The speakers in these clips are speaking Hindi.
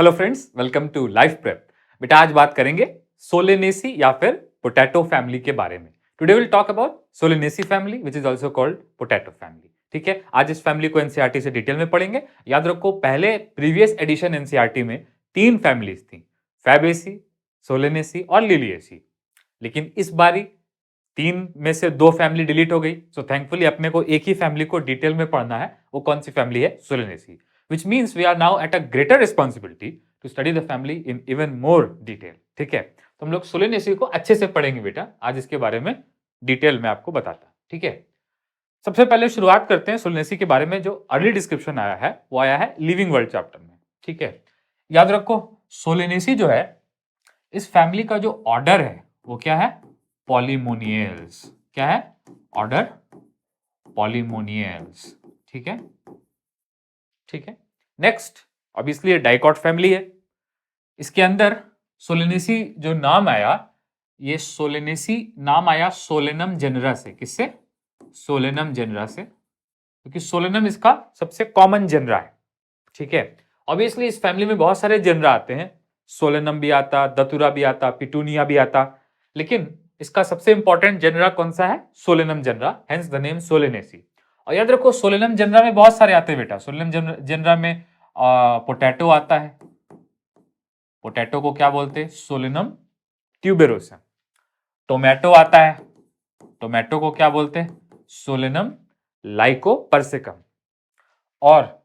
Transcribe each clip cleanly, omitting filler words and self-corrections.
Hello friends, welcome to Life Prep. बेटा आज बात करेंगे सोलेनेसी या फिर पोटैटो फैमिली के बारे में। Today will talk about Solanaceae family which is also called potato family. ठीक है, आज इस फैमिली को एनसीईआरटी से डिटेल में पढ़ेंगे। याद रखो पहले प्रीवियस एडिशन एनसीईआरटी में 3 फैमिलीज थी, फैबेसी, सोलेनेसी और लिलिएसी। लेकिन इस बारी 3 में से 2 फैमिली डिलीट हो गई। सो थैंकफुली अपने को एक ही फैमिली को डिटेल में पढ़ना है। वो कौन सी फैमिली है? Solanaceae. which means we are now at a greater responsibility to study the family in even more detail। ठीक है, तो हम लोग सोलेनेसी को अच्छे से पढ़ेंगे बेटा। आज इसके बारे में डिटेल में आपको बताता। ठीक है, सबसे पहले शुरुआत करते हैं सोलेनेसी के बारे में। जो अर्ली डिस्क्रिप्शन आया है वो आया है लिविंग वर्ल्ड चैप्टर में। ठीक है, याद रखो सोलेनेसी जो है इस फैमिली का जो ऑर्डर है वो क्या है? पॉलीमोनियल्स। क्या है? Order Polemoniales. ठीक है, ठीक है। नेक्स्ट, ऑब्वियसली ये डाइकॉट फैमिली है। इसके अंदर सोलेनेसी जो नाम आया, ये सोलेनेसी नाम आया सोलेनम जेनरा से। किससे? सोलेनम जेनरा से, क्योंकि सोलेनम इसका सबसे कॉमन जेनरा है। ठीक है, ऑब्वियसली इस फैमिली में बहुत सारे जेनरा आते हैं। सोलेनम भी आता, दतुरा भी आता, पिटूनिया भी आता, लेकिन इसका सबसे इंपॉर्टेंट जेनरा कौन सा है? Solanum genera, hence the name solanaceae. और याद रखो सोलेनम जेनरा में बहुत सारे आते हैं बेटा। सोलेनम जेनरा में पोटैटो आता है। पोटैटो को क्या बोलते हैं? Solanum tuberosum. टोमेटो आता है। टोमेटो को क्या बोलते हैं? Solanum lycopersicum. और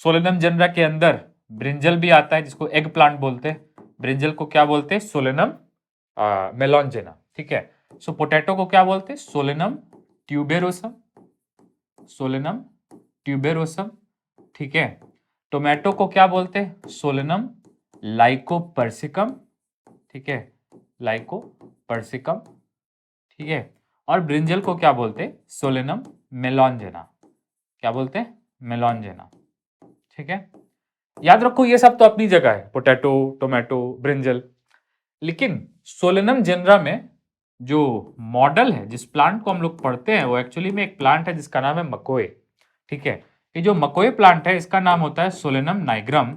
सोलेनम जेनरा के अंदर ब्रिंजल भी आता है, जिसको एग प्लांट बोलते हैं। ब्रिंजल को क्या बोलते हैं? सोलेनम मेलॉन्जेना। ठीक है, सो पोटैटो को क्या बोलते हैं? Solanum tuberosum. Solanum tuberosum. ठीक है, टोमेटो को क्या बोलते हैं? Solanum lycopersicum. ठीक है, लाइकोपर्सिकम। ठीक है, और ब्रिंजल को क्या बोलते हैं? सोलेनम मेलॉन्जेना। क्या बोलते हैं? मेलॉन्जेना। ठीक है, याद रखो ये सब तो अपनी जगह है, पोटैटो, टोमेटो, ब्रिंजल। लेकिन सोलेनम जेनरा में जो मॉडल है, जिस प्लांट को हम लोग पढ़ते हैं, वो एक्चुअली में एक प्लांट है जिसका नाम है मकोए। ठीक है, ये जो मकोए प्लांट है इसका नाम होता है सोलेनम नाइग्रम,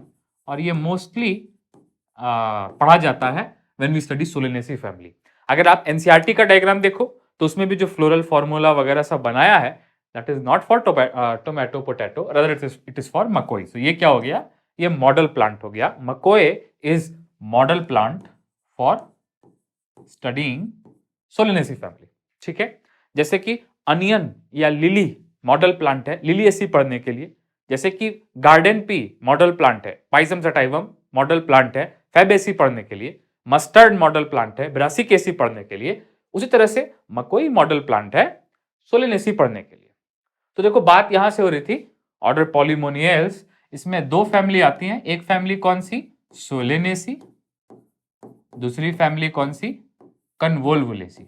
और ये मोस्टली पढ़ा जाता है when we study solanaceae family. अगर आप एनसीईआरटी का डायग्राम देखो तो उसमें भी जो फ्लोरल फॉर्मूला वगैरह सब बनाया है, that is not for tomato potato, rather it is for मकोई। सो ये क्या हो गया? ये मॉडल प्लांट हो गया। मकोए is model plant for studying Solanaceae family. ठीक है, जैसे कि अनियन या लिली मॉडल प्लांट है लिलिएसी पढ़ने के लिए। जैसे कि गार्डन पी मॉडल प्लांट है, पाइजम सटाइवम मॉडल प्लांट है फैबेसी पढ़ने के लिए। मस्टर्ड मॉडल प्लांट है ब्रासिकेसी पढ़ने के लिए। उसी तरह से मकोई मॉडल प्लांट है सोलेनेसी पढ़ने के लिए। तो देखो बात यहां से हो रही थी ऑर्डर पॉलीमोनियल्स। इसमें 2 फैमिली आती हैं। एक फैमिली कौन सी? सोलेनेसी। दूसरी फैमिली कौन सी? कन्वोल्वुलेसी।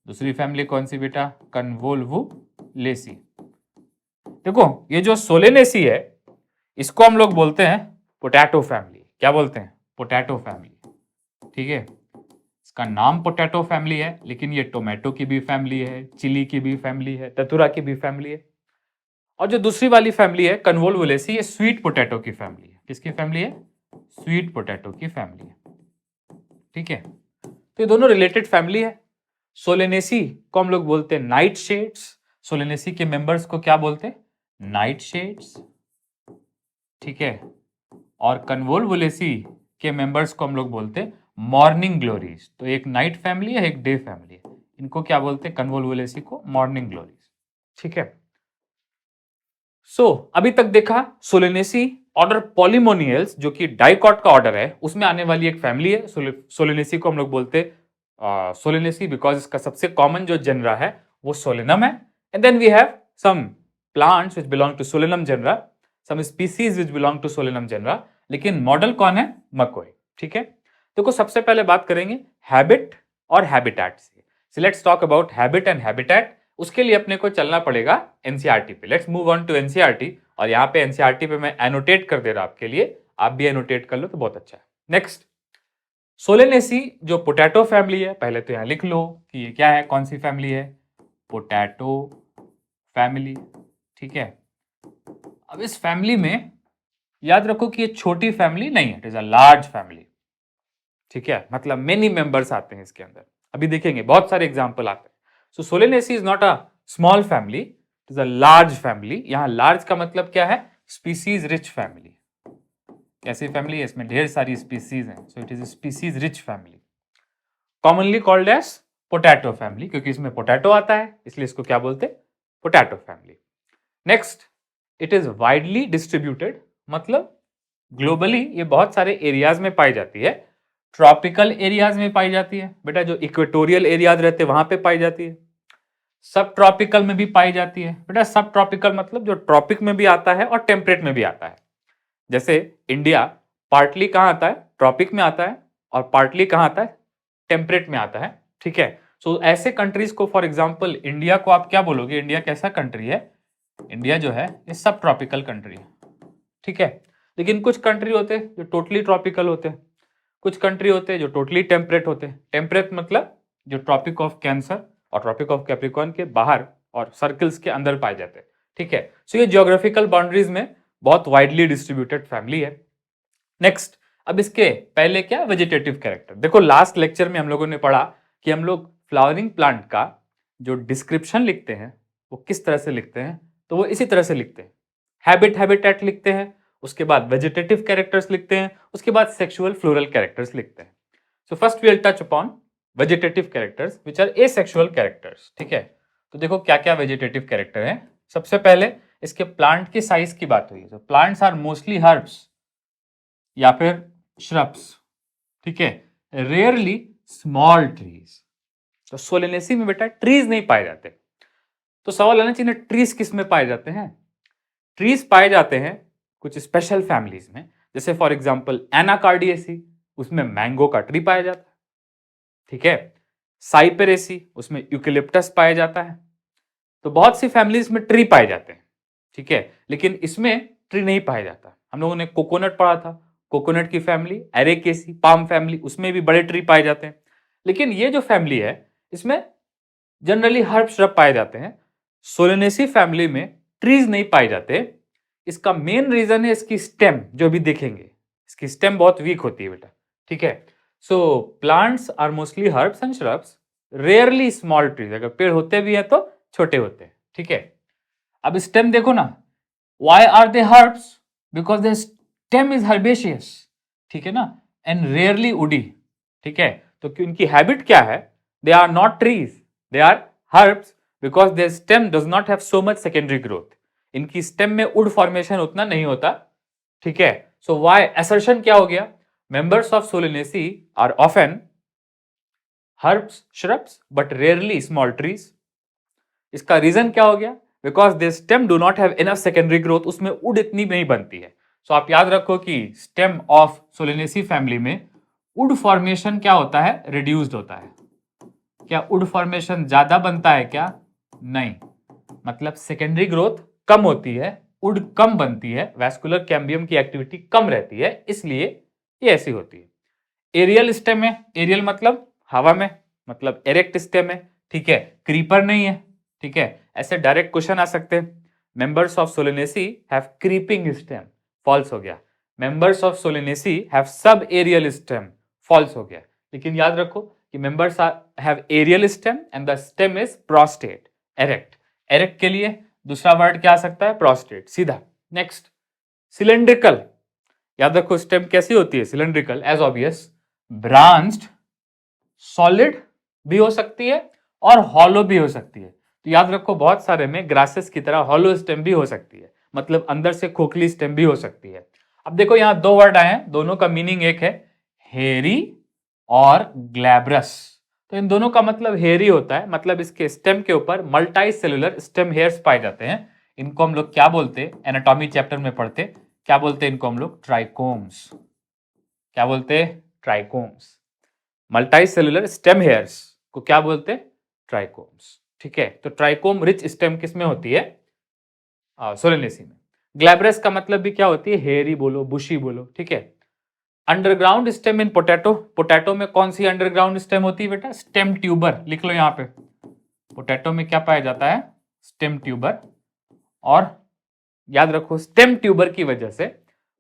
दूसरी फैमिली कौन सी बेटा? कन्वोल्वुलेसी। देखो ये जो सोलेनेसी है इसको हम लोग बोलते हैं पोटैटो फैमिली। क्या बोलते हैं? Potato family. ठीक है, इसका नाम पोटैटो फैमिली है, लेकिन ये टोमेटो की भी फैमिली है, चिली की भी फैमिली है, ततुरा की भी फैमिली है। और जो दूसरी वाली फैमिली है कन्वोल्वुलेसी, ये स्वीट पोटैटो की फैमिली है। किसकी फैमिली है? स्वीट पोटैटो की फैमिली है। ठीक है, तो ये दोनों रिलेटेड फैमिली है। सोलेनेसी को हम लोग बोलते हैं नाइट शेड्स। सोलेनेसी के मेंबर्स को क्या बोलते हैं? Night shades. ठीक है, और कन्वोल्वुलेसी के मेंबर्स को हम लोग बोलते हैं मॉर्निंग ग्लोरीज। तो एक नाइट फैमिली है, एक डे फैमिली है। इनको क्या बोलते हैं? कन्वोल्वुलेसी को मॉर्निंग ग्लोरीज। ठीक है, अभी तक देखा सोलेनेसी ऑर्डर पॉलीमोनियल्स जो कि डाइकॉट का ऑर्डर है, उसमें आने वाली एक फैमिली है। सोलेनेसी को हम लोग बोलते हैं सोलेनेसी बिकॉज इसका सबसे कॉमन जो जेनरा है वो सोलेनम है। And then we have some plants which belong to solanum genera, some species which belong to solanum genera, लेकिन मॉडल कौन है? मकोए। ठीक है, देखो सबसे पहले बात करेंगे हैबिट और हैबिटेट से। Let's talk about habit and habitat. उसके लिए अपने को चलना पड़ेगा एनसीईआरटी पे। Let's move on to NCERT. और यहाँ पे एनसीईआरटी पे मैं एनोटेट कर दे रहा आपके लिए, आप भी एनोटेट कर लो तो बहुत अच्छा है। नेक्स्ट, सोलेनेसी जो पोटैटो फैमिली है, पहले तो यहाँ लिख लो कि ये क्या है, कौन सी फैमिली है? Potato family. ठीक है, अब इस फैमिली में याद रखो कि ये छोटी फैमिली नहीं है, it is a large family, ठीक है, मतलब मेनी मेंबर्स आते हैं इसके अंदर, अभी देखेंगे बहुत सारे एग्जाम्पल आते हैं। So Solanaceae is not a small family, it is a large family. यहां लार्ज का मतलब क्या है, स्पीसीज रिच फैमिली। कैसी फैमिली है, इसमें ढेर सारी स्पीसीज हैं, so it is species rich family. Commonly called as potato family, क्योंकि इसमें पोटैटो आता है इसलिए इसको क्या बोलते हैं, potato family. Next, it is widely distributed, मतलब ग्लोबली ये बहुत सारे एरियाज में पाई जाती है। ट्रॉपिकल एरियाज में पाई जाती है बेटा, जो इक्वेटोरियल एरियाज रहते हैं वहां पे पाई जाती है। सब ट्रॉपिकल में भी पाई जाती है बेटा, सब ट्रॉपिकल मतलब जो ट्रॉपिक में भी आता है और टेम्परेट में भी आता है। जैसे इंडिया पार्टली कहाँ आता है, ट्रॉपिक में आता है, और पार्टली कहाँ आता है, टेम्परेट में आता है, ठीक है। सो ऐसे कंट्रीज को, फॉर एग्जांपल इंडिया को आप क्या बोलोगे, इंडिया कैसा कंट्री है, इंडिया जो है ये सब ट्रॉपिकल कंट्री है, ठीक है। लेकिन कुछ कंट्री होते हैं जो टोटली ट्रॉपिकल होते हैं, कुछ कंट्री होते हैं जो टोटली टेम्परेट होते हैं। टेम्परेट मतलब जो ट्रॉपिक ऑफ कैंसर और ट्रॉपिक ऑफ कैप्रिकॉर्न के बाहर और सर्कल्स के अंदर पाए जाते हैं, ठीक है। सो ये जियोग्राफिकल बाउंड्रीज में बहुत वाइडली डिस्ट्रीब्यूटेड फैमिली है। नेक्स्ट, अब इसके पहले क्या, वेजिटेटिव कैरेक्टर। देखो लास्ट लेक्चर में हम लोगों ने पढ़ा कि हम लोग फ्लावरिंग प्लांट का जो डिस्क्रिप्शन लिखते हैं वो किस तरह से लिखते हैं, तो वो इसी तरह से लिखते हैं, हैबिटेट लिखते हैं, उसके बाद वेजिटेटिव कैरेक्टर्स लिखते हैं, उसके बाद सेक्सुअल फ्लोरल कैरेक्टर्स लिखते हैं। So first we will touch upon vegetative characters which are asexual characters, ठीक है। तो देखो क्या क्या वेजिटेटिव कैरेक्टर है। सबसे पहले इसके प्लांट की साइज की बात हुई, तो प्लांट्स आर मोस्टली हर्ब्स या फिर श्रब्स, ठीक है, रेयरली स्मॉल ट्रीज। तो सोलेनेसी में बेटा ट्रीज नहीं पाए जाते। तो सवाल आना चाहिए ट्रीज किस में पाए जाते हैं, ट्रीज पाए जाते हैं कुछ स्पेशल फैमिलीज में, जैसे फॉर एग्जांपल एनाकार्डियेसी, उसमें मैंगो का ट्री पाया जाता है, ठीक है। साइपेरेसी, उसमें यूकेलिप्टस पाया जाता है। तो बहुत सी फैमिलीज में ट्री पाए जाते हैं, ठीक है, लेकिन इसमें ट्री नहीं पाया जाता। हम लोगों ने कोकोनट पढ़ा था, कोकोनट की फैमिली एरेकेसी, पाम फैमिली, उसमें भी बड़े ट्री पाए जाते हैं। लेकिन ये जो फैमिली है इसमें जनरली हर्ब श्रब पाए जाते हैं। सोलेनेसी फैमिली में ट्रीज नहीं पाए जाते। इसका मेन रीजन है इसकी स्टेम, जो भी देखेंगे इसकी स्टेम बहुत वीक होती है बेटा, ठीक है। So plants are mostly herbs and shrubs, rarely small trees, अगर पेड़ होते भी है तो छोटे होते हैं, ठीक है। अब स्टेम देखो ना, why are they herbs, because the stem is herbaceous, ठीक है ना, एंड रेयरली वुडी, ठीक है। तो उनकी हैबिट क्या है, they are not trees, they are herbs, because their stem does not have so much secondary growth. इनकी स्टेम में वुड फॉर्मेशन उतना नहीं होता, ठीक है। सो वाई असर्शन क्या हो गया, members of solanaceae are often herbs shrubs but rarely small trees. इसका रीजन क्या हो गया, because they stem do not have enough secondary growth, उसमें वुड इतनी नहीं बनती है। सो आप याद रखो कि स्टेम ऑफ सोलेनेसी फैमिली में वुड फॉर्मेशन क्या होता है, रिड्यूस्ड होता है। क्या वुड फॉर्मेशन ज्यादा बनता है क्या, नहीं, मतलब सेकेंडरी ग्रोथ कम होती है, वुड कम बनती है, वैस्कुलर कैम्बियम की एक्टिविटी कम रहती है, इसलिए ये ऐसी होती है। एरियल स्टेम है, एरियल मतलब हवा में, मतलब एरेक्ट स्टेम है, ठीक है, क्रीपर नहीं है, ठीक है। ऐसे डायरेक्ट क्वेश्चन आ सकते हैं, members of solanaceae have creeping stem, false हो गया। Members of solanaceae have sub aerial stem, false हो गया। लेकिन याद रखो कि members have aerial stem and the stem is prostrate, erect. Erect के लिए दूसरा वर्ड क्या आ सकता है, प्रोस्टेट, सीधा। नेक्स्ट, सिलेंड्रिकल, याद रखो स्टेम कैसी होती है, cylindrical, as obvious, branched, solid भी हो सकती है और हॉलो भी हो सकती है। तो याद रखो बहुत सारे में ग्रासेस की तरह हॉलो स्टेम भी हो सकती है, मतलब अंदर से खोखली स्टेम भी हो सकती है। अब देखो यहां दो वर्ड आए हैं, दोनों का मीनिंग एक है, हेरी और ग्लैब्रस। तो इन दोनों का मतलब हेरी होता है, मतलब इसके स्टेम के ऊपर मल्टी सेलुलर स्टेम हेयर्स पाए जाते हैं। इनको हम लोग क्या बोलते हैं, एनाटॉमी चैप्टर में पढ़ते, क्या बोलते हैं इनको हम लोग, ट्राइकोम्स। क्या बोलते हैं, trichomes. Multi cellular stem hairs को क्या बोलते हैं, ट्राइकोम्स, ठीक है। तो ट्राइकोम रिच स्टेम किस में होती है, सोलेनेसी में। ग्लैब्रस का मतलब भी क्या होती है, हेयरी बोलो, बुशी बोलो, ठीक है। Underground stem in potato, potato में कौन सी अंडरग्राउंड स्टेम होती है बेटा, स्टेम ट्यूबर, लिख लो यहां पे। पोटैटो में क्या पाया जाता है, स्टेम ट्यूबर। और याद रखो स्टेम ट्यूबर की वजह से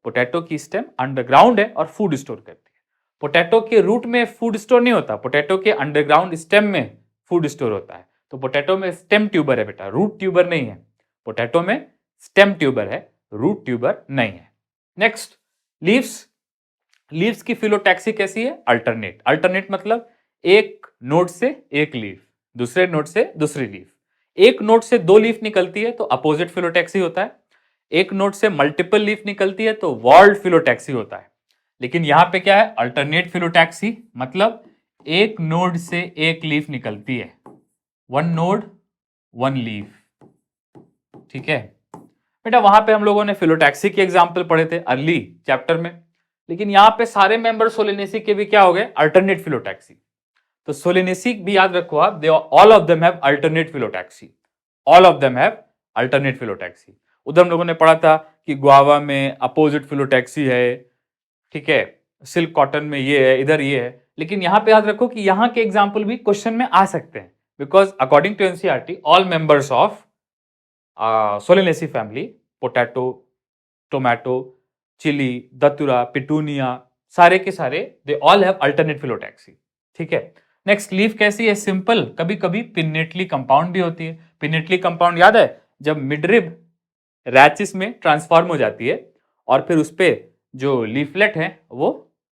पोटैटो की स्टेम अंडरग्राउंड है और फूड स्टोर करती है। पोटैटो के रूट में फूड स्टोर नहीं होता, पोटैटो के अंडरग्राउंड स्टेम में फूड स्टोर होता है। तो पोटैटो में स्टेम ट्यूबर है बेटा, रूट ट्यूबर नहीं है। पोटैटो में स्टेम ट्यूबर है, रूट ट्यूबर नहीं है। Next, leaves. लीव्स की फिलोटैक्सी कैसी है? अल्टरनेट। अल्टरनेट मतलब एक नोड से एक लीफ, दूसरे नोड से दूसरी लीफ। एक नोड से दो लीफ निकलती है तो अपोजिट फिलोटैक्सी होता है। एक नोड से मल्टीपल लीफ निकलती है तो वॉल्ड फिलोटैक्सी होता है। लेकिन यहां पे क्या है? अल्टरनेट फिलोटैक्सी, मतलब एक नोड से एक लीफ निकलती है, वन नोड वन लीफ। ठीक है बेटा, वहां पे हम लोगों ने फिलोटैक्सी के एग्जाम्पल पढ़े थे अर्ली चैप्टर में, लेकिन यहां पे सारे मेंबर सोलेनेसी के भी क्या हो गए? Alternate phyllotaxy. तो सोलेनेसी भी याद रखो आप, they all of them have alternate phyllotaxy, all of them have alternate phyllotaxy. उधर हम लोगों ने पढ़ा था कि गुआवा में अपोजिट फिलोटैक्सी है, ठीक है, सिल्क कॉटन में ये है, इधर ये है। लेकिन यहां पे याद रखो कि यहां के एग्जाम्पल भी क्वेश्चन में आ सकते हैं, because according to NCERT all members of solanaceae family, potato, tomato, chilli, datura, petunia, सारे के सारे they all have alternate phyllotaxy. ठीक है। नेक्स्ट, लीफ कैसी है? सिंपल, कभी कभी पिनेटली कंपाउंड भी होती है। पिनेटली कंपाउंड याद है, जब मिडरिब रैचिस में ट्रांसफॉर्म हो जाती है और फिर उस पे जो लीफलेट है वो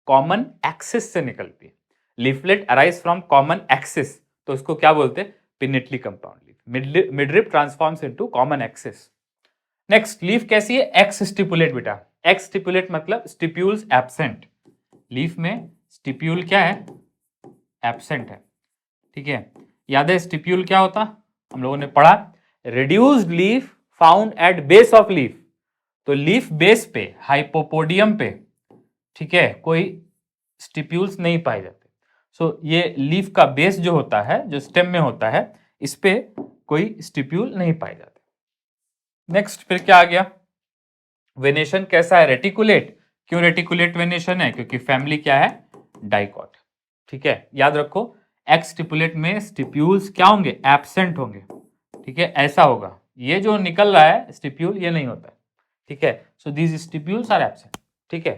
कॉमन एक्सिस से निकलती है। Leaflet arise from common axis, तो उसको क्या बोलते हैं? Pinnately compound leaf. Midrib transforms into common axis. Next, leaf कैसी है? एक्स स्टिपुलेट बेटा। एक्स स्टिपुलेट मतलब स्टिप्यूल्स एब्सेंट। लीफ में स्टिप्यूल क्या है? एब्सेंट है। ठीक है, याद है स्टिप्यूल क्या होता? हम लोगों ने पढ़ा, reduced leaf found at base of leaf. तो लीफ बेस पे, हाइपोपोडियम पे, ठीक है, कोई स्टिप्यूल्स नहीं पाए जाते। सो ये लीफ का बेस जो होता है, जो स्टेम में होता है, इस पे कोई स्टिप्यूल नहीं पाए जाते। नेक्स्ट, फिर क्या आ गया? वेनेशन कैसा है? रेटिकुलेट। क्यों रेटिकुलेट वेनेशन है? क्योंकि फैमिली क्या है? डाइकॉट। ठीक है, याद रखो, एक्स स्टिपुलेट में स्टिप्यूल्स क्या होंगे? एब्सेंट होंगे। ठीक है, ऐसा होगा, ये जो निकल रहा है स्टिप्यूल, ये नहीं होता है। ठीक है, so these stipules are absent. ठीक है,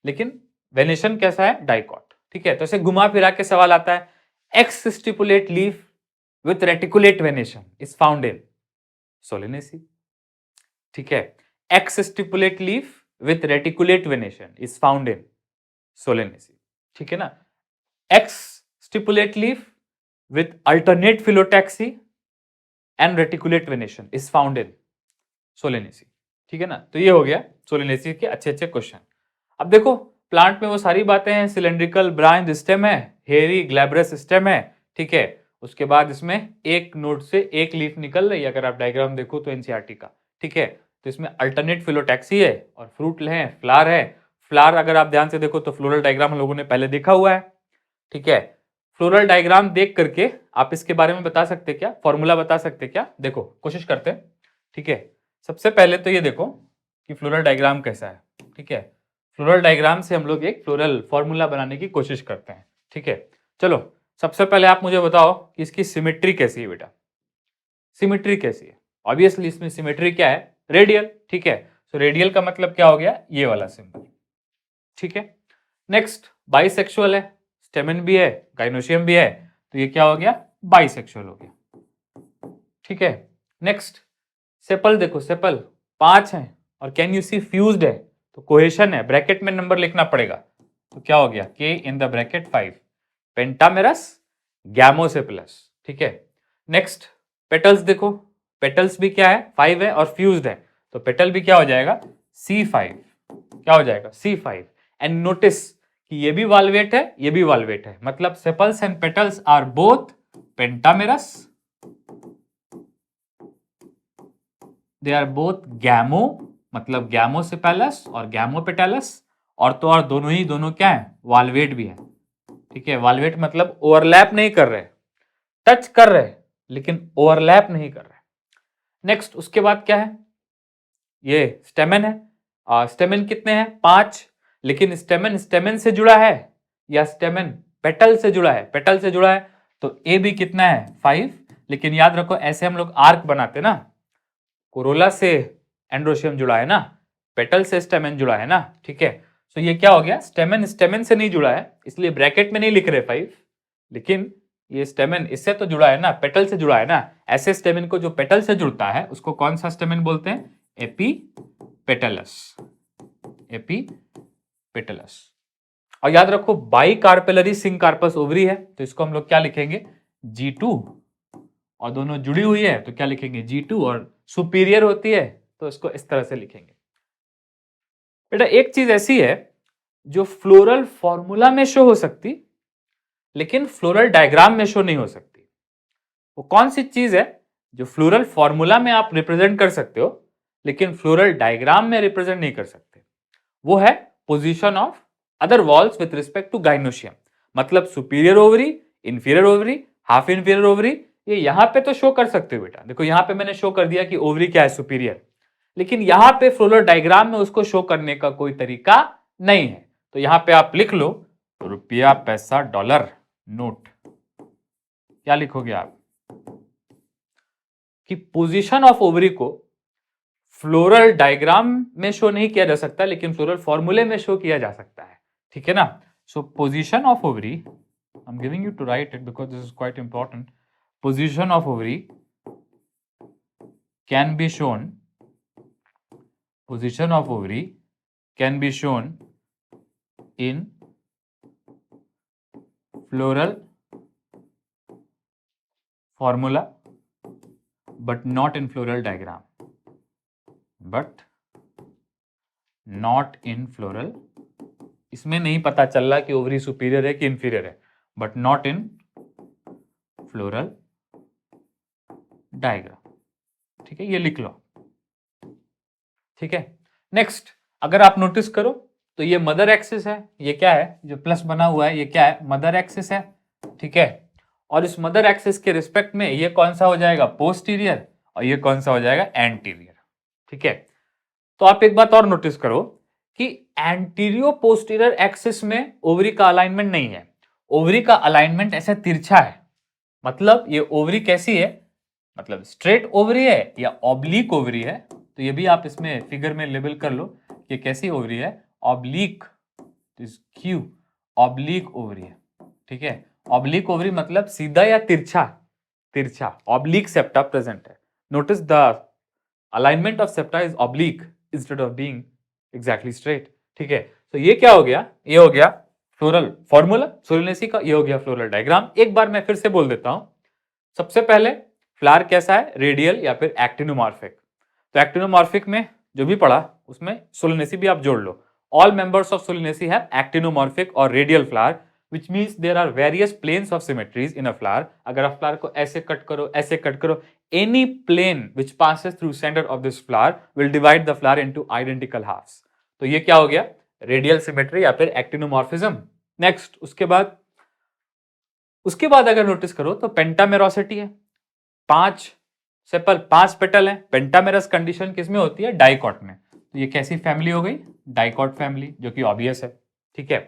लेकिन वेनेशन कैसा है? डाइकॉट। ठीक है, तो इसे घुमा फिरा के सवाल आता है, ex stipulate leaf with reticulate venation is found in Solanaceae. ठीक है, ex stipulate leaf with reticulate venation is found in Solanaceae. ठीक है ना। X stipulate leaf with alternate phyllotaxy and reticulate venation is found in Solanaceae. ठीक है ना, तो ये हो गया सोलेनेसी के अच्छे अच्छे क्वेश्चन। अब देखो, प्लांट में वो सारी बातें हैं, सिलेंड्रिकल ब्रांच स्टेम है, हेयरी ग्लैब्रस स्टेम है। ठीक है, उसके बाद इसमें एक नोड से एक लीफ निकल रही है, अगर आप डायग्राम देखो तो एनसीईआरटी का। ठीक है, तो इसमें अल्टरनेट फिलोटैक्सी है और फ्रूट है, फ्लावर है। फ्लावर अगर आप ध्यान से देखो तो फ्लोरल डायग्राम हम लोगों ने पहले देखा हुआ है। ठीक है, फ्लोरल डायग्राम देख करके आप इसके बारे में बता सकते क्या? फॉर्मूला बता सकते क्या? देखो, कोशिश करते हैं। ठीक है, सबसे पहले तो ये देखो कि फ्लोरल डायग्राम कैसा है। ठीक है, फ्लोरल डायग्राम से हम लोग एक फ्लोरल फॉर्मूला बनाने की कोशिश करते हैं। ठीक है, चलो सबसे पहले आप मुझे बताओ कि इसकी सिमेट्री कैसी है बेटा? सिमेट्री कैसी है? ऑब्वियसली इसमें सिमेट्री क्या है? रेडियल। ठीक है, सो रेडियल का मतलब क्या हो गया? ये वाला सिंबल। ठीक है, नेक्स्ट, बाइसेक्सुअल है, स्टेमेन भी है, गाइनोशियम भी है, तो ये क्या हो गया? बाइसेक्सुअल हो गया। ठीक है, नेक्स्ट, सेपल देखो, सेपल 5 है और कैन यू सी फ्यूज्ड है, तो कोहेशन है, ब्रैकेट में नंबर लिखना पड़ेगा, तो क्या हो गया? के in the bracket 5, pentamerous gamosepalous. ठीक है, नेक्स्ट, पेटल्स देखो, पेटल्स भी क्या है? 5 है और फ्यूज्ड है, तो पेटल भी क्या हो जाएगा? C5। क्या हो जाएगा? C5। एंड नोटिस कि ये भी वाल्वेट है, ये भी वाल्वेट है, मतलब sepals and petals are both pentamerous, they are both gamo, मतलब गैमोसेपेलस और गैमोपेटलस, और तो और दोनों क्या है? वाल्वेट भी है। ठीक है, वाल्वेट मतलब ओवरलैप नहीं कर रहे, टच कर रहे लेकिन ओवरलैप नहीं कर रहे। नेक्स्ट, उसके बाद क्या है? ये स्टेमेन है। स्टेमेन कितने हैं? 5, लेकिन स्टेमेन स्टेमेन से जुड़ा है या स्टेमेन पेटल से जुड़ा है? पेटल से जुड़ा है, तो ए भी कितना है? 5। लेकिन याद रखो, ऐसे हम लोग आर्क बनाते ना, कोरोला से एंड्रोशियम जुड़ा है ना, पेटल से स्टेमन जुड़ा है ना, ठीक है। तो ये क्या हो गया, स्टेमन स्टेमन से नहीं जुड़ा है, इसलिए ब्रैकेट में नहीं लिख रहे 5, लेकिन ये स्टेमन इससे तो जुड़ा है ना, पेटल से जुड़ा है ना। ऐसे स्टेमन को जो पेटल से जुड़ता है उसको कौन सा स्टेमन बोलते हैं, एपीपेटलस, एपीपेटलस। और याद रखो बाई कार्पेलरी सिंकार्पस ओवरी है, तो इसको हम लोग क्या लिखेंगे, G2, और दोनों जुड़ी हुई है तो क्या लिखेंगे G2, और सुपीरियर होती है तो इसको इस तरह से लिखेंगे। बेटा एक चीज ऐसी है जो फ्लोरल फॉर्मूला में शो हो सकती लेकिन फ्लोरल डायग्राम में शो नहीं हो सकती। वो कौन सी चीज है जो फ्लोरल फॉर्मूला में आप रिप्रेजेंट कर सकते हो लेकिन फ्लोरल डायग्राम में रिप्रेजेंट नहीं कर सकते, वो है position of other whorls with respect to gynoecium. मतलब superior ovary, inferior ovary, half inferior ovary, ये यहां पे तो शो कर सकते हो बेटा। देखो यहां पे मैंने शो कर दिया कि ओवरी क्या है, सुपीरियर, लेकिन यहां पे फ्लोरल डायग्राम में उसको शो करने का कोई तरीका नहीं है। तो यहां पे आप लिख लो रुपया, पैसा, डॉलर, नोट। क्या लिखोगे आप कि पोजीशन ऑफ ओवरी को फ्लोरल डायग्राम में शो नहीं किया जा सकता लेकिन फ्लोरल फॉर्मूले में शो किया जा सकता है, ठीक है ना। So position of ovary, I am giving you to write it because this is quite important. Position of ovary can be shown, position of ovary can be shown in floral formula but not in floral diagram, but not in floral, इसमें नहीं पता चल रहा कि ओवरी सुपीरियर है कि इंफीरियर है, but not in floral diagram, ठीक है, ये लिख लो, ठीक है। नेक्स्ट अगर आप नोटिस करो तो ये मदर एक्सिस है, ये क्या है जो प्लस बना हुआ है, ये क्या है, मदर एक्सिस है, ठीक है। और इस मदर एक्सिस के रिस्पेक्ट में ये कौन सा हो जाएगा, पोस्टीरियर, और ये कौन सा हो जाएगा, एंटीरियर, ठीक है। तो आप एक बात और नोटिस करो कि एंटीरियो पोस्टीरियर एक्सिस में ओवरी का अलाइनमेंट नहीं है, ओवरी का अलाइनमेंट ऐसे तिरछा है। मतलब ये ओवरी कैसी है, मतलब स्ट्रेट ओवरी है या ऑब्लिक ओवरी है, तो ये भी आप इसमें फिगर में लेबल कर लो कि कैसी ओवरी है, ऑब्लिक, क्यू ऑब्लिक ओवरी है, ठीक है। ऑब्लिक ओवरी मतलब सीधा या तिरछा, तिरछा, ऑब्लिक सेप्टा प्रेजेंट है। Notice the alignment of septa is oblique instead of being exactly straight, ठीक है। तो ये क्या हो गया, ये हो गया फ्लोरल फॉर्मूला सोलिनेसी का, ये हो गया फ्लोरल डायग्राम। एक बार मैं फिर से बोल देता हूं। सबसे पहले फ्लावर कैसा है, रेडियल या फिर एक्टिनोमॉर्फिक। तो एक्टिनोमॉर्फिक में जो भी पढ़ा उसमें सोलिनेसी भी आप जोड़ लो। All members of Solanaceae have actinomorphic और radial flower, which means there are various planes of symmetries in a flower. अगर आप फ्लावर को ऐसे कट करो, ऐसे कट करो, any plane which passes through center of this flower will divide the flower into identical halves. तो ये क्या हो गया, रेडियल सिमेट्री या फिर एक्टिनोमॉर्फिज्म। नेक्स्ट उसके बाद अगर नोटिस करो तो पेंटामेरोसिटी है, 5 सेपल, 5 पेटल है। पेंटामेरस कंडीशन किसमें होती है, डाइकॉट में। तो ये कैसी फैमिली हो गई, डाइकॉट फैमिली, जो कि ऑब्वियस है, ठीक है।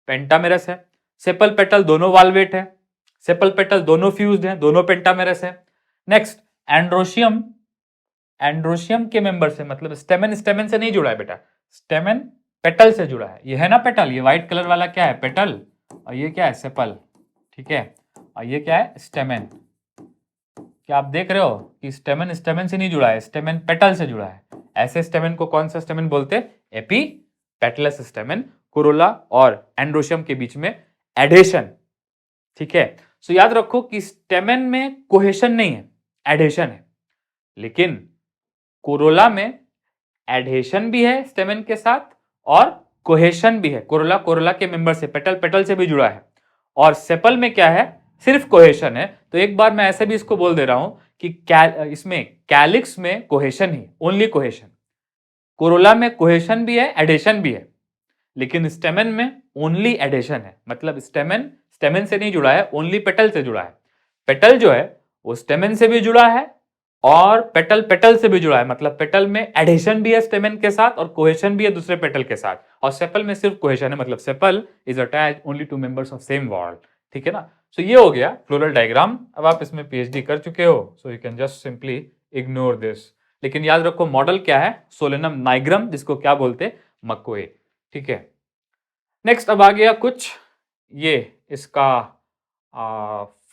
पेंटामेरस है, सेपल पेटल दोनों वाल्वेट है, सेपल पेटल दोनों फ्यूज्ड हैं, दोनों पेंटामेरस है। नेक्स्ट एंड्रोशियम, एंड्रोशियम के मेंबर से, मतलब स्टेमन स्टेमन से नहीं जुड़ा है बेटा, स्टेमन पेटल से जुड़ा है। ये है ना पेटल, ये व्हाइट कलर वाला क्या है, पेटल, और ये क्या है, सेपल, ठीक है। और ये क्या है, स्टेमन। क्या आप देख रहे हो कि स्टेमन स्टेमन से नहीं जुड़ा है, स्टेमन पेटल से जुड़ा है। ऐसे स्टेमन को कौन सा स्टेमन बोलते हैं, एपीपेटलस स्टेमन। कोरोला और एंड्रोशियम के बीच में एडेशन, ठीक है। सो याद रखो कि स्टेमन में कोहेशन नहीं है, एडेशन है, लेकिन कोरोला में एडेशन भी है स्टेमन के साथ और कोहेशन भी है। कोरोला कोरोला के मेंबर से, पेटल पेटल से भी जुड़ा है, और सेपल में क्या है, सिर्फ कोहेशन है। तो एक बार मैं ऐसे भी इसको बोल दे रहा हूं कि इसमें कैलिक्स में कोहेशन ही, ओनली कोहेशन। कोरोला में कोहेशन भी है, एडेशन भी है, लेकिन स्टेमन में ओनली एडेशन है। मतलब स्टेमन स्टेमन से नहीं जुड़ा है, ओनली पेटल से जुड़ा है। पेटल जो है वो स्टेमन से भी जुड़ा है और पेटल पेटल से भी जुड़ा है। मतलब पेटल में एडेशन भी है स्टेमन के साथ और कोहेशन भी है दूसरे पेटल के साथ, और सेपल में सिर्फ कोहेशन है। मतलब sepal is attached only to members of same wall, ठीक है ना। सो ये हो गया फ्लोरल डायग्राम। अब आप इसमें पीएचडी कर चुके हो, so you can just simply ignore this. लेकिन याद रखो मॉडल क्या है, सोलेनम नाइग्रम, जिसको क्या बोलते हैं, मकोए। ठीक है, नेक्स्ट अब आ गया कुछ ये इसका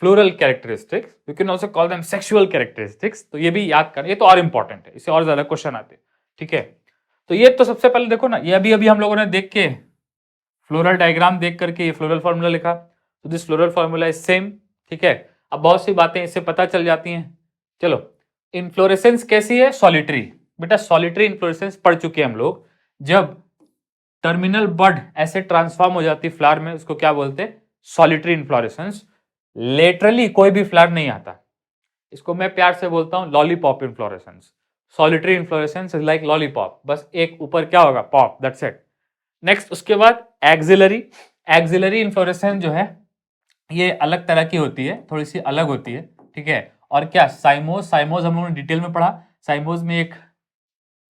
floral characteristics, you can also call them sexual characteristics. तो ये भी याद करना, ये तो और इंपॉर्टेंट है, इससे और ज्यादा क्वेश्चन आते हैं। ठीक है, तो ये तो सबसे पहले देखो ना, ये अभी अभी हम लोगों ने देख के फ्लोरल डायग्राम देख करके ये फ्लोरल फॉर्मूला लिखा, तो this floral formula is same. ठीक है, अब बहुत सी बातें इससे पता चल जाती हैं। चलो, इन्फ्लोरेसेंस कैसी है, सॉलिटरी। बेटा सॉलिटरी इन्फ्लोरेसेंस पढ़ चुके हैं हम लोग। जब टर्मिनल बड ऐसे ट्रांसफॉर्म हो जाती फ्लावर में, उसको क्या बोलते हैं, सॉलिटरी इन्फ्लोरेसेंस। लेटरली कोई भी फ्लावर नहीं आता, इसको मैं प्यार से बोलता हूं lollipop inflorescence. Solitary inflorescence is like lollipop, बस एक ऊपर क्या होगा, पॉप, दैट्स इट। नेक्स्ट उसके बाद एक्सिलरी। एक्सिलरी इन्फ्लोरेसेंस जो है ये अलग तरह की होती है, थोड़ी सी अलग होती है। ठीक है, और क्या, साइमोस। साइमोस हम लोगों ने डिटेल में पढ़ा। साइमोस में एक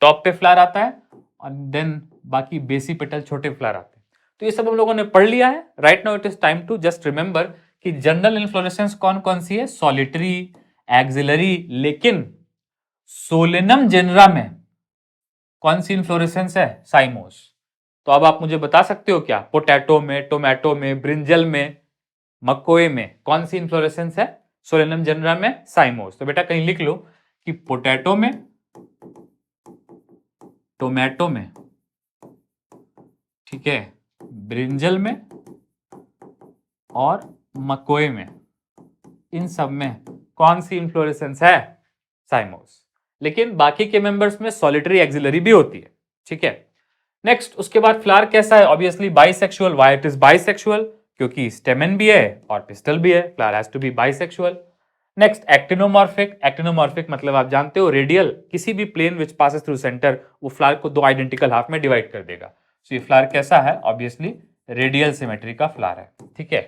टॉप पे फ्लावर आता है और देन बाकी बेसी पेटल छोटे फ्लावर आते हैं। तो ये सब हम लोगों ने पढ़ लिया है। Right now it is time to just remember कि जनरल इन्फ्लोरेसेंस कौन कौन सी है, सॉलिटरी, एक्सिलरी, लेकिन सोलेनम जेनरा में कौन सी इन्फ्लोरेसेंस है, साइमोस। तो अब आप मुझे बता सकते हो क्या, पोटैटो में, टोमेटो में, ब्रिंजल में, मकोए में कौन सी इन्फ्लोरेसेंस है, सोलेनम जेनरा में साइमोस। तो बेटा कहीं लिख लो कि पोटैटो में, टोमेटो में, ठीक है, ब्रिंजल में और मकोए में, इन सब में कौन सी इन्फ्लोरेसेंस है, साइमोस। लेकिन बाकी के मेंबर्स में सॉलिटरी, एक्सिलरी भी होती है। ठीक है, नेक्स्ट उसके बाद फ्लावर कैसा है, obviously bisexual. Why it is bisexual, क्योंकि स्टेमन भी है और पिस्टल भी है, flower has to be bisexual. Next actinomorphic. Actinomorphic मतलब आप जानते हो रेडियल, किसी भी plane which passes through centre वो फ्लावर को दो आइडेंटिकल हाफ में डिवाइड कर देगा। सो ये फ्लावर कैसा है, ऑब्वियसली रेडियल सिमेट्री का फ्लावर है। ठीक है,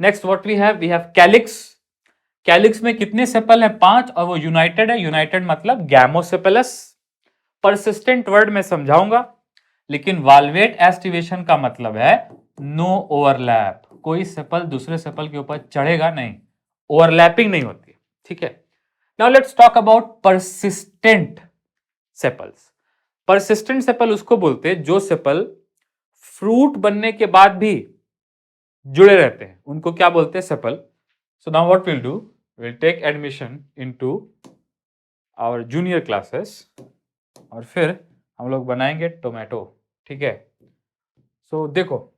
next what we have calyx. Calyx में कितने सेपल हैं, 5, और वो यूनाइटेड है। यूनाइटेड मतलब गैमोसेपेलस। परसिस्टेंट वर्ड में समझाऊंगा, लेकिन वाल्वेट एस्टिवेशन का मतलब है नो ओवरलैप, कोई सेपल दूसरे सेपल के ऊपर चढ़ेगा नहीं, ओवरलैपिंग नहीं होती। ठीक है, now let's talk about persistent sepals. Persistent sepal उसको बोलते हैं जो सेपल फ्रूट बनने के बाद भी जुड़े रहते हैं, उनको क्या बोलते हैं, sepal. So now what will do, will take admission into our junior classes और फिर हम लोग बनाएंगे टोमेटो। ठीक है, सो देखो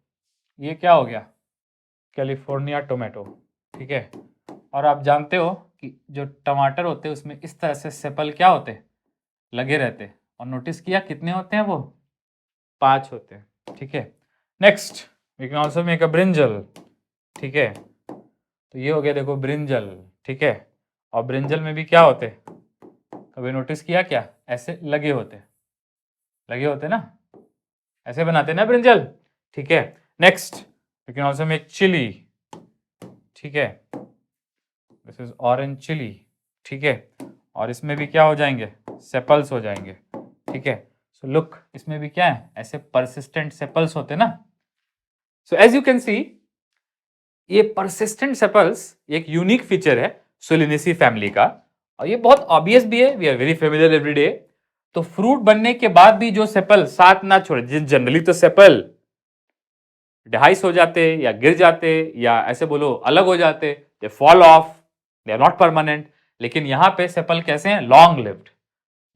ये क्या हो गया, कैलिफोर्निया टोमेटो। ठीक है, और आप जानते हो कि जो टमाटर होते हैं उसमें इस तरह से सेपल क्या होते हैं, लगे रहते हैं। और नोटिस किया कितने होते हैं, वो 5 होते हैं। ठीक है, next we can also make a brinjal. ठीक है, तो ये हो गया देखो ब्रिंजल। ठीक है, और ब्रिंजल में भी क्या होते हैं, कभी नोटिस किया क्या, ऐसे लगे होते, लगे होते ना, ऐसे बनाते ना ब्रिंजल। ठीक है, next we can also make chilli. ठीक है, दिस इज ऑरेंज चिली। ठीक है, और इसमें भी क्या हो जाएंगे, सेपल्स हो जाएंगे। ठीक है, सो लुक इसमें भी क्या है, ऐसे परसिस्टेंट सेपल्स होते ना। So as you can see ये परसिस्टेंट सेपल्स एक यूनिक फीचर है सोलिनेसी फैमिली का, और ये बहुत ऑब्वियस भी है, we are very familiar everyday. तो फ्रूट बनने के बाद भी जो सेपल साथ ना छोड़े, जनरली तो सेपल डिहाइस हो जाते या गिर जाते या ऐसे बोलो अलग हो जाते, they fall off, they are not permanent. लेकिन यहां पे सेपल कैसे हैं, लॉन्ग लिव्ड,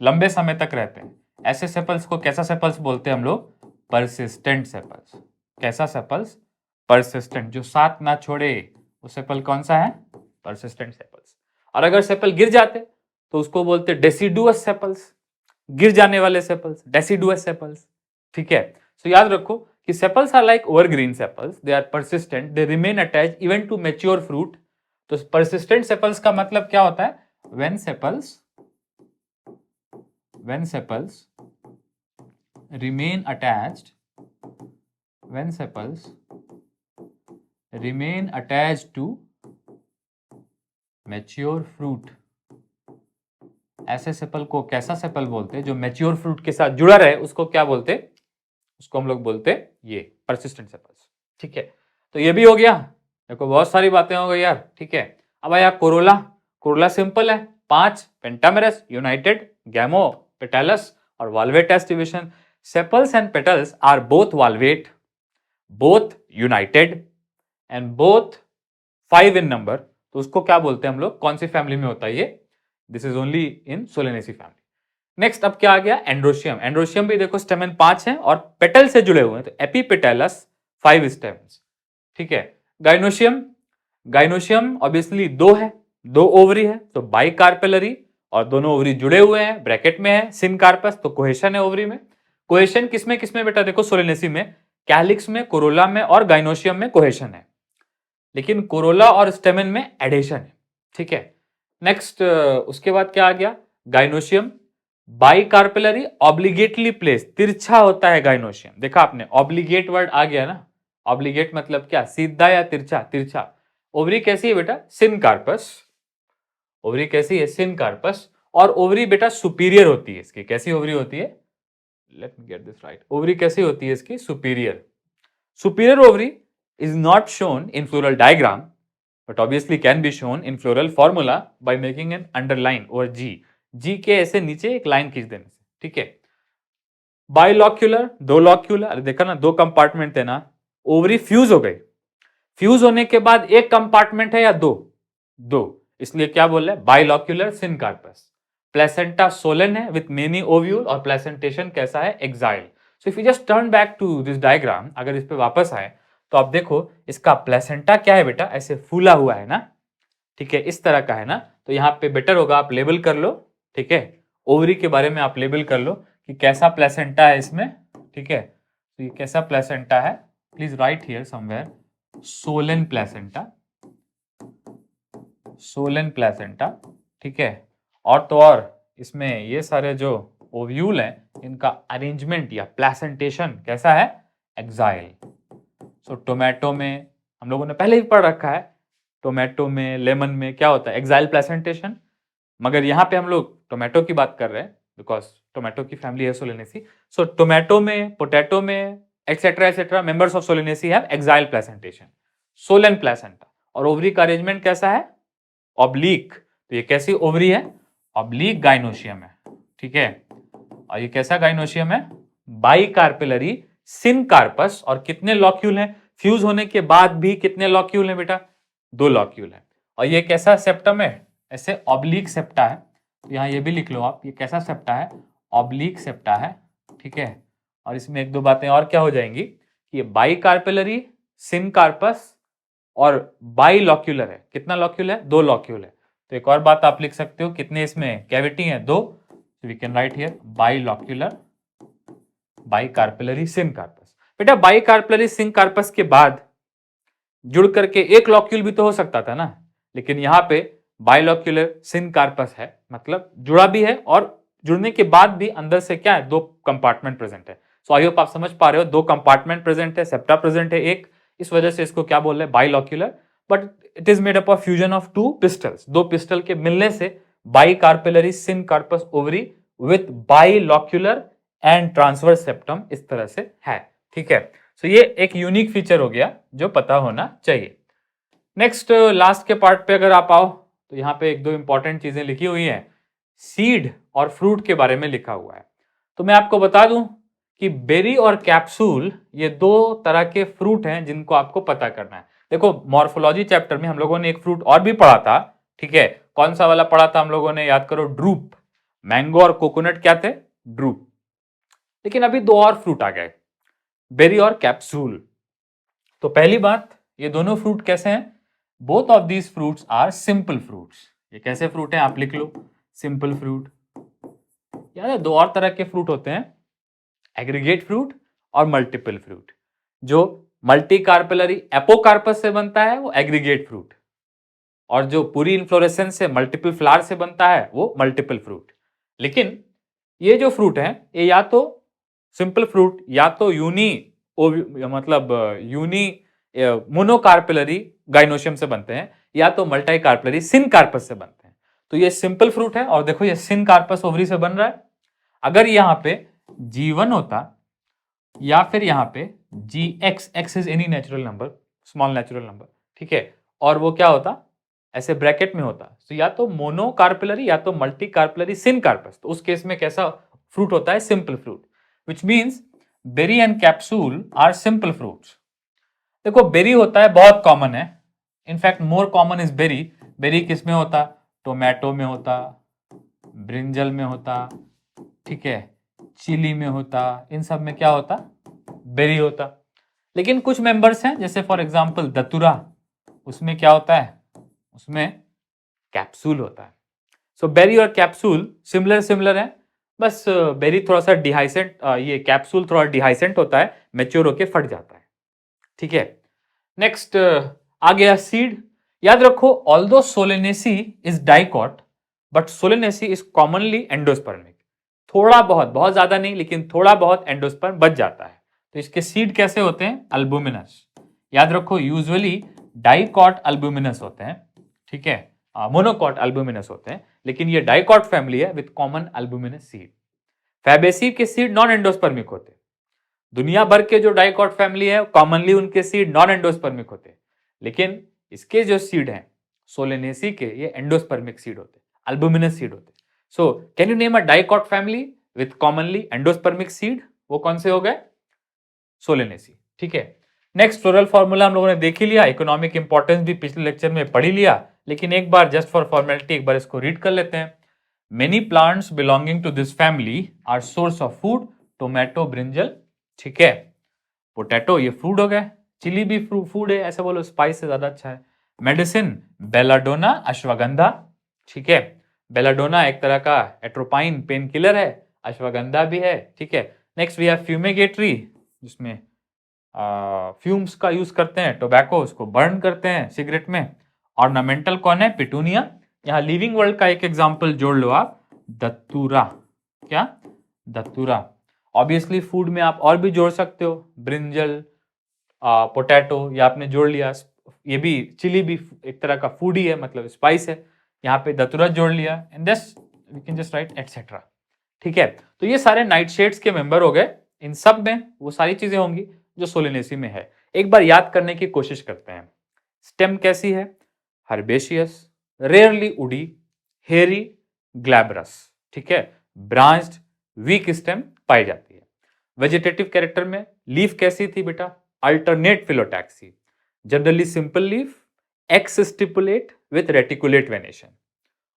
लंबे समय तक रहते हैं। ऐसे सेपल्स को कैसा सेपल्स बोलते हैं हम लोग, परसिस्टेंट सेपल्स। कैसा सेपल्स, परसिस्टेंट, जो साथ ना छोड़े, वो सेपल कौन सा है, परसिस्टेंट सेपल्स। और अगर सेपल गिर जाते तो उसको बोलते डेसिडुअस सेपल्स, गिर जाने वाले सेपल्स, डेसिडुअस सेपल्स। ठीक है, सो याद रखो कि sepals are like evergreen sepals, they are persistent, they remain attached even to mature fruit. तो परसिस्टेंट सेपल्स का मतलब क्या होता है, when sepals remain attached to mature fruit। ऐसे सेपल को कैसा सेपल बोलते हैं, जो मैच्योर फ्रूट के साथ जुड़ा रहे, उसको क्या बोलते, उसको हम लोग बोलते ये परसिस्टेंट सेपल्स। ठीक है, तो ये भी हो गया। देखो बहुत सारी बातें हो गई यार। ठीक है, अब आया कोरोला। कोरोला सिंपल है, 5 पेंटामेरस, यूनाइटेड, गैमो, पेटैलस और valvates division. Sepals and petals are both valvate, both united and both 5 in number. तो उसको क्या बोलते हैं हम लोग, कौन सी फैमिली में होता है ये? This is only in Solanaceae family. Next अब क्या आ गया, एंड्रोशियम। एंड्रोशियम भी देखो स्टेमन 5 है और पेटल से जुड़े हुए हैं, तो एपीपेटैलस 5 स्टेमन्स, ठीक है। गाइनोशियम, गाइनोशियम ऑब्वियसली 2 है, 2 ओवरी है, तो बाइकार्पेलरी और दोनों ओवरी जुड़े हुए हैं, ब्रैकेट में है सिनकार्पस, तो कोहेशन है ओवरी में। कोहेशन किसमें किसमें बेटा, देखो सोलेनेसी में कैलिक्स में, कोरोला में और गाइनोशियम में कोहेशन है, लेकिन कोरोला और स्टेमन में एडेशन है, ठीक है। नेक्स्ट उसके बाद क्या आ गया, गाइनोशियम बाइकार्पेलरी ऑब्लिगेटली प्लेस, तिरछा होता है गाइनोशियम, देखा आपने ऑब्लिगेट वर्ड आ गया ना, ऑब्लिगेट मतलब क्या, सीधा या तिरछा, तिरछा। ओवरी कैसी है बेटा, सिनकार्पस, ओवरी कैसी है, सिनकार्पस, और ओवरी बेटा सुपीरियर होती है इसकी, कैसी ओवरी होती है, let me get this right, ovary कैसी होती है इसकी, superior. Superior ovary is not shown in floral diagram but obviously can be shown in floral formula by making an underline over G. G के ऐसे नीचे एक लाइन खींच देने से, ठीक है। बाइलॉक्यूलर, दो लॉक्यूलर, देखा ना दो कंपार्टमेंट थे ना, ओवरी फ्यूज हो गई, फ्यूज होने के बाद एक कंपार्टमेंट है या दो, दो, इसलिए क्या बोल रहे हैं, बाइलॉक्यूलर सिनकार्पस। प्लेसेंटा सोलन है विथ मेनी ओव्यूल और प्लेसेंटेशन कैसा है, axile. So if you just turn back to this diagram, अगर इस पे वापस आए तो आप देखो इसका प्लेसेंटा क्या है बेटा, ऐसे फूला हुआ है ना, ठीक है, इस तरह का है ना, तो यहाँ पे बेटर होगा आप लेबल कर लो, ठीक है, ओवरी के बारे में आप लेबल कर लो कि कैसा प्लेसेंटा है इसमें, ठीक है। तो ये कैसा प्लेसेंटा है, please right here somewhere, Solan placenta, Solan placenta, ठीक है। और तो और इसमें ये सारे जो ओव्यूल हैं इनका अरेंजमेंट या प्लेसेंटेशन कैसा है, एक्साइल। सो टोमेटो में हम लोगों ने पहले ही पढ़ रखा है, टोमेटो में, लेमन में क्या होता है, एक्साइल प्लेसेंटेशन, मगर यहाँ पे हम लोग टोमेटो की बात कर रहे हैं बिकॉज टोमेटो की फैमिली है सोलेनेसी। सो टोमेटो में, पोटैटो में, etcetera members of solanaceae have exile placentation, Solan placenta. और ओवरी का अरेंजमेंट कैसा है, ऑब्लिक, तो ये कैसी ओवरी है, ऑब्लिक गाइनोशियम है, ठीक है। और ये कैसा गाइनोशियम है, बाइकार्पेलरी सिनकार्पस, और कितने लॉक्यूल हैं, फ्यूज होने के बाद भी कितने लॉक्यूल हैं बेटा, 2 लॉक्यूल हैं। और ये कैसा सेप्टम है, ऐसे ऑब्लिक सेप्टा है, तो यहाँ ये भी लिख लो आप, ये कैसा सेप्टा है, ऑब्लिक सेप्टा है, ठीक है। और इसमें एक दो बातें और क्या हो जाएंगी कि ये बाइकार्पेलरी सिनकार्पस और बाइलॉक्यूलर है, कितना लॉक्यूल है, 2 लॉक्यूल है। तो एक और बात आप लिख सकते हो, कितने इसमें कैविटी है, 2, we can write here bilocular, bicarpellary syncarpous. बेटा बाइकार्पेलरी सिनकार्पस के बाद जुड़ करके एक लॉक्यूल भी तो हो सकता था ना, लेकिन यहाँ पे बाइलॉक्यूलर सिनकार्पस है, मतलब जुड़ा भी है और जुड़ने के बाद भी अंदर से क्या है, 2 कंपार्टमेंट प्रेजेंट है। सो आई होप आप समझ पा रहे हो, 2 कंपार्टमेंट प्रेजेंट है, सेप्टा प्रेजेंट है एक, इस वजह से इसको क्या बोल रहे हैं, bilocular, but it is made up of fusion of 2 pistils, 2 pistil के मिलने से bicarpellary syncarpous ovary with bilocular and transverse septum इस तरह से है, ठीक है। सो ये एक यूनिक फीचर हो गया जो पता होना चाहिए। नेक्स्ट लास्ट के पार्ट पे अगर आप आओ तो यहाँ पे एक दो इंपॉर्टेंट चीजें लिखी हुई हैं, सीड और फ्रूट के बारे में लिखा हुआ है। तो मैं आपको बता दूं कि बेरी और कैप्सूल ये 2 तरह के फ्रूट हैं जिनको आपको पता करना है। देखो मॉर्फोलॉजी चैप्टर में हम लोगों ने एक फ्रूट और भी पढ़ा था, ठीक है, कौन सा वाला पढ़ा था हम लोगों ने, याद करो, ड्रूप। मैंगो और कोकोनट क्या थे, ड्रूप। लेकिन अभी 2 और फ्रूट आ गए, बेरी और कैप्सूल। तो पहली बात, ये दोनों फ्रूट कैसे हैं, both of these fruits are simple fruits. ये कैसे फ्रूट हैं आप लिख लो, सिंपल फ्रूट। यार 2 और तरह के फ्रूट होते हैं, एग्रीगेट फ्रूट और मल्टीपल फ्रूट। जो मल्टी कार्पेलरी एपोकार्पस से बनता है वो एग्रीगेट फ्रूट, और जो पूरी इन्फ्लोरेसेंस से मल्टीपल फ्लावर से बनता है वो मल्टीपल फ्रूट। लेकिन ये जो फ्रूट है ये या तो सिंपल फ्रूट या तो मतलब यूनी मोनोकार्पेलरी गाइनोशियम से बनते हैं, या तो मल्टी कार्पेलरी सिनकार्पस से बनते हैं। तो ये सिंपल फ्रूट है, और देखो ये सिनकार्पस ओवरी से बन रहा है। अगर यहाँ पे G1 होता या फिर यहाँ पे Gx, x is any natural number, small natural number, ठीक है, और वो क्या होता, ऐसे ब्रैकेट में होता, तो या तो मोनोकार्पेलरी या तो मल्टी कार्पेलरी सिनकार्पस। तो उस केस में कैसा फ्रूट होता है? Simple fruit, which means berry and capsule are simple fruits. देखो बेरी होता है, बहुत कॉमन है, in fact more common is berry. Berry किस में होता? टोमेटो में होता, ब्रिंजल में होता, ठीक है, चिली में होता, इन सब में क्या होता? बेरी होता। लेकिन कुछ मेंबर्स हैं जैसे फॉर एग्जांपल दतुरा, उसमें क्या होता है? उसमें कैप्सूल होता है। सो बेरी और कैप्सूल सिमिलर है, बस बेरी थोड़ा सा डिहाइसेंट, ये कैप्सूल थोड़ा डिहाइसेंट होता है, मैच्योर होके फट जाता है, ठीक है। नेक्स्ट आ गया सीड। याद रखो, although Solanaceae is dicot but Solanaceae is commonly endospermic. थोड़ा बहुत, बहुत ज्यादा नहीं, लेकिन थोड़ा बहुत एंडोस्पर्म बच जाता है। तो इसके सीड कैसे होते हैं? अल्बुमिनस। याद रखो, यूजुअली डाइकॉट अल्बुमिनस होते हैं, ठीक है, मोनोकॉट अल्बुमिनस होते हैं, लेकिन ये डाइकॉट फैमिली है विद कॉमन अल्बुमिनस सीड। फैबेसी के सीड नॉन एंडोस्पर्मिक होते हैं। दुनिया भर के जो डाइकॉट फैमिली है कॉमनली उनके सीड नॉन एंडोस्पर्मिक होते हैं, लेकिन इसके जो सीड हैं सोलेनेसी के, ये एंडोस्पर्मिक सीड होते हैं, अल्बुमिनस सीड होते हैं। So can you name a dicot family with commonly endospermic seed? वो कौन से हो गए? सोलेनेसी, ठीक है। नेक्स्ट फ्लोरल फॉर्मूला हम लोगों ने देख ही लिया, इकोनॉमिक इंपॉर्टेंस भी पिछले लेक्चर में पढ़ ही लिया, लेकिन एक बार जस्ट फॉर फॉर्मेलिटी एक बार इसको रीड कर लेते हैं। Many plants belonging to this family are source of food, tomato, brinjal, ठीक है, पोटैटो ये फ्रूट हो गए, चिली भी फूड है, ऐसे बोलो, स्पाइस से ज्यादा अच्छा है। मेडिसिन बेलाडोना, अश्वगंधा, ठीक है, बेलाडोना एक तरह का एट्रोपाइन पेन किलर है, अश्वगंधा भी है, ठीक है। नेक्स्ट वी हैव फ्यूमिगेटरी, जिसमें फ्यूम्स का यूज करते हैं, टोबैको उसको बर्न करते हैं सिगरेट में। ऑर्नामेंटल कौन है? पिटूनिया। यहाँ लिविंग वर्ल्ड का एक एग्जाम्पल जोड़ लो आप, दत्तूरा। क्या? दत्तूरा। ऑब्वियसली फूड में आप और भी जोड़ सकते हो, ब्रिंजल, पोटैटो, या आपने जोड़ लिया, ये भी चिली भी एक तरह का फूड ही है, मतलब स्पाइस है, यहाँ पे दतुरा जोड़ लिया, and this we can just write etcetera, ठीक है। तो ये सारे नाइट शेड्स के मेंबर हो गए, इन सब में वो सारी चीजें होंगी जो सोलेनेसी में है। एक बार याद करने की कोशिश करते हैं। स्टेम कैसी है? हर्बेशियस, रेयरली उडी, हेरी, ग्लैब्रस, ठीक है, ब्रांच्ड, वीक स्टेम पाई जाती है। वेजिटेटिव कैरेक्टर में लीफ कैसी थी बेटा? Alternate phyllotaxy, generally simple leaf, x stipulate with reticulate venation.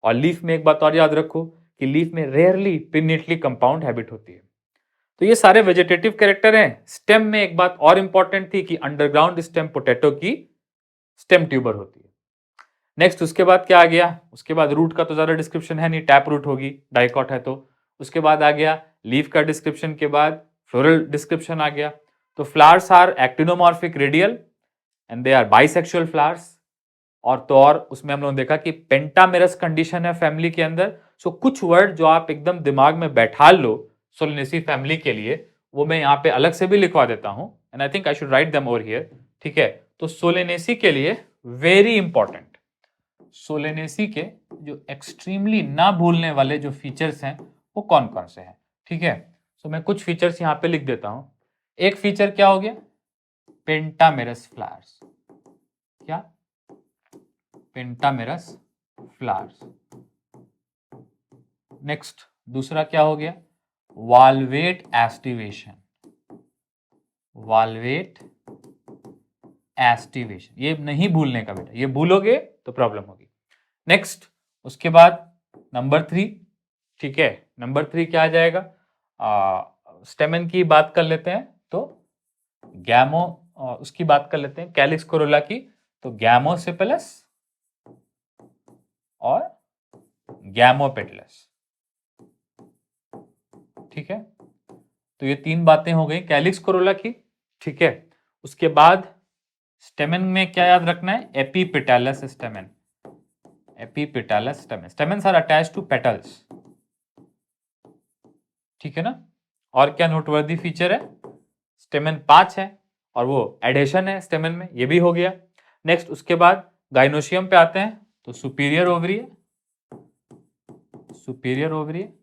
और लीफ में एक बात और याद रखो कि लीफ में रेयरली पिन्नेटली कंपाउंड हैबिट होती है। तो ये सारे वेजिटेटिव कैरेक्टर हैं। स्टेम में एक बात और इंपॉर्टेंट थी कि अंडरग्राउंड स्टेम पोटैटो की स्टेम ट्यूबर होती है। नेक्स्ट उसके बाद क्या आ गया? उसके बाद रूट का तो ज्यादा डिस्क्रिप्शन है नहीं, टैप रूट होगी, डाइकॉट है तो। उसके बाद आ गया लीफ का डिस्क्रिप्शन, के बाद फ्लोरल डिस्क्रिप्शन आ गया। तो flowers are actinomorphic radial and they are bisexual flowers. और तो और उसमें हम लोगों ने देखा कि पेंटामेरस कंडीशन है फैमिली के अंदर। सो कुछ वर्ड जो आप एकदम दिमाग में बैठा लो सोलेनेसी फैमिली के लिए, वो मैं यहाँ पे अलग से भी लिखवा देता हूं, and I think I should write them over here, ठीक है। तो सोलेनेसी के लिए वेरी इंपॉर्टेंट, सोलेनेसी के जो एक्सट्रीमली ना भूलने वाले जो फीचर्स हैं वो कौन कौन से हैं, ठीक है। सो मैं कुछ फीचर्स यहाँ पे लिख देता हूं। एक फीचर क्या हो गया? Pentamerous flowers. क्या? Pentamerous flowers. नेक्स्ट दूसरा क्या हो गया? वाल्वेट एस्टिवेशन, वाल्वेट एस्टिवेशन, ये नहीं भूलने का बेटा, ये भूलोगे तो प्रॉब्लम होगी। नेक्स्ट उसके बाद नंबर 3, ठीक है, नंबर 3 क्या आ जाएगा? स्टेमन की बात कर लेते हैं तो गैमो, उसकी बात कर लेते हैं कैलिक्स कोरोला की, तो गैमोसिपेलस और गैमोपेटलस, ठीक है। तो ये 3 बातें हो गई कैलिक्स कोरोला की, ठीक है। उसके बाद स्टेमन में क्या याद रखना है? Epipetalous stamen, epipetalous stamen, stamens are attached to petals, ठीक है ना। और क्या नोटवर्दी फीचर है? स्टेमन 5 है और वो एडेशन है स्टेमन में, ये भी हो गया। नेक्स्ट उसके बाद गाइनोशियम पे आते हैं, तो सुपीरियर ओवरी है, सुपीरियर ओवरी है।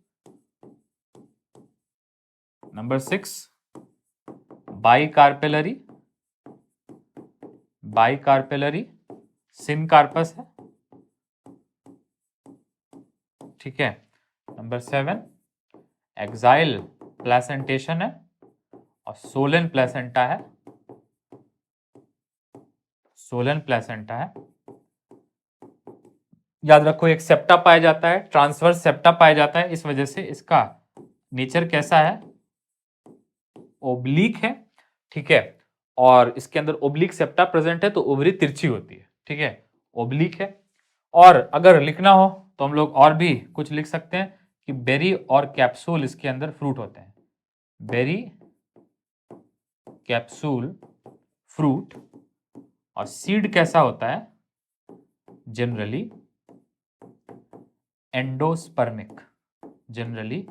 नंबर 6 बाइकार्पेलरी, बाइकार्पेलरी सिनकार्पस है, ठीक है। नंबर 7 एक्साइल प्लेसेंटेशन है और सोलन प्लेसेंटा है, सोलन प्लेसेंटा है। याद रखो एक सेप्टा पाया जाता है, ट्रांसवर्स सेप्टा पाया जाता है, इस वजह से इसका नेचर कैसा है, ओब्लिक है, ठीक है। और इसके अंदर ओब्लिक सेप्टा प्रेजेंट है तो ओवरी तिरछी होती है, ठीक है, ओब्लिक है। और अगर लिखना हो तो हम लोग और भी कुछ लिख सकते हैं कि बेरी और कैप्सूल इसके अंदर फ्रूट होते हैं, बेरी कैप्सूल फ्रूट। और सीड कैसा होता है, जनरली एंडोस्पर्मिक, जनरली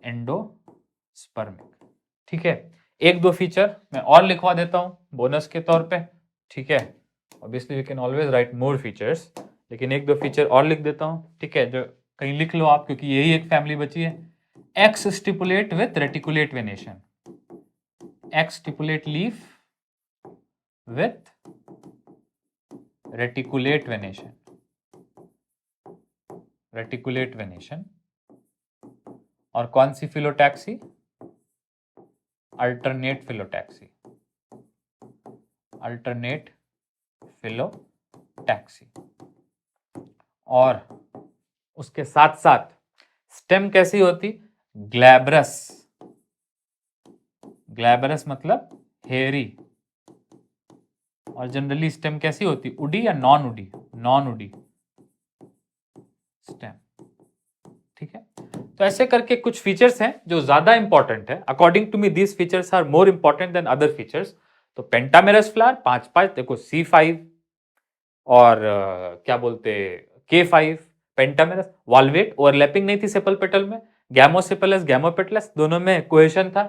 एंडोस्पर्मिक, ठीक है। एक दो फीचर मैं और लिखवा देता हूं बोनस के तौर पे, ठीक है। Obviously we can always write more features, लेकिन एक दो फीचर और लिख देता हूं, ठीक है, जो कहीं लिख लो आप, क्योंकि यही एक फैमिली बची है। Ex stipulate with reticulate venation, ex stipulate leaf with reticulate venation, reticulate venation. और कौन सी phyllotaxy, alternate phyllotaxy, alternate phyllotaxy. और उसके साथ साथ स्टेम कैसी होती, ग्लैब्रस, ग्लैब्रस मतलब हेयरी। और जनरली स्टेम कैसी होती, उडी या नॉन उडी, नॉन उडी स्टेम, ठीक है। तो ऐसे करके कुछ फीचर्स हैं जो ज्यादा इंपॉर्टेंट है। According to me these features are more important than other features. तो पेंटामेरस फ्लावर 5 देखो, C5 और क्या बोलते K5, पेंटामेरस। वाल्वेट ओवरलैपिंग नहीं थी सेपल पेटल में, गैमोसेपलस गैमोपेटलस दोनों में कोहेशन था,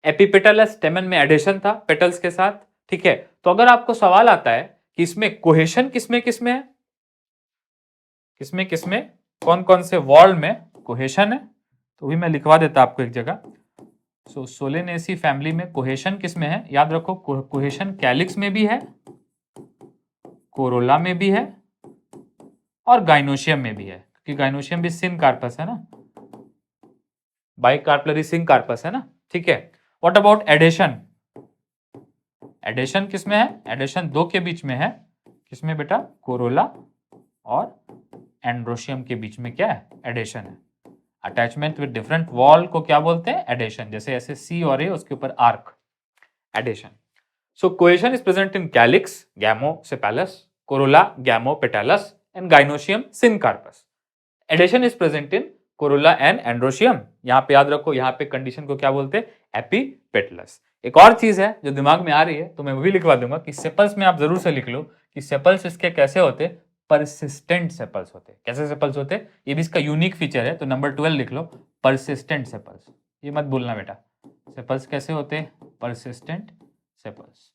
एपिपेटलस स्टेमन में एडेशन था पेटल्स के साथ, ठीक है। तो अगर आपको सवाल आता है कि इसमें कोहेशन किसमें किसमें है, किसमें किसमें कौन कौन से वॉर्ड में कोहेशन है, तो भी मैं लिखवा देता आपको एक जगह। सो सोलेनेसी फैमिली में कोहेशन किसमें है, याद रखो कोहेशन कैलिक्स में भी है, कोरोला में भी है और गाइनोशियम में भी है, क्योंकि गाइनोशियम भी सिन कार्पस है ना, बाइकार्पलरी सिन कार्पस है ना, ठीक है। व्हाट अबाउट एडेशन, एडेशन किसमें है, एडेशन दो के बीच में है, किसमें बेटा, कोरोला और एंड्रोशियम के बीच में क्या है, एडेशन है। अटैचमेंट विद डिफरेंट वॉल को क्या बोलते हैं, एडेशन। जैसे ऐसे सी और ए, उसके ऊपर arc, adhesion. So cohesion is present in calyx, gamosepalous, corolla, gamopetalous and gynoecium, syncarpous. Adhesion is present in corolla and androecium. यहां पे याद रखो, यहां पे कंडीशन को क्या बोलते हैं, एपिपेटलस। एक और चीज है जो दिमाग में आ रही है, तो मैं वो भी लिखवा दूंगा कि सेपल्स में आप जरूर से लिख लो कि सेपल्स इसके कैसे होते, परसिस्टेंट सेपल्स होते। कैसे सेपल्स होते, ये भी इसका यूनिक फीचर है, तो नंबर 12 लिख लो, परसिस्टेंट सेपल्स। ये मत भूलना बेटा, सेपल्स कैसे होते, परसिस्टेंट सेपल्स,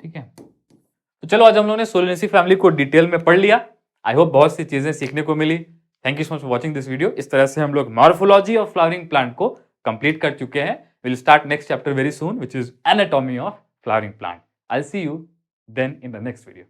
ठीक है। तो चलो आज हम लोगों ने सोलेनेसी फैमिली को डिटेल में पढ़ लिया। आई होप बहुत सी चीजें सीखने को मिली। Thank you so much for watching this video. इस तरह से हम लोग मॉर्फोलॉजी ऑफ फ्लावरिंग प्लांट को कंप्लीट कर चुके हैं। Will start next chapter very soon, which is anatomy of flowering plant. I see you then in the next video.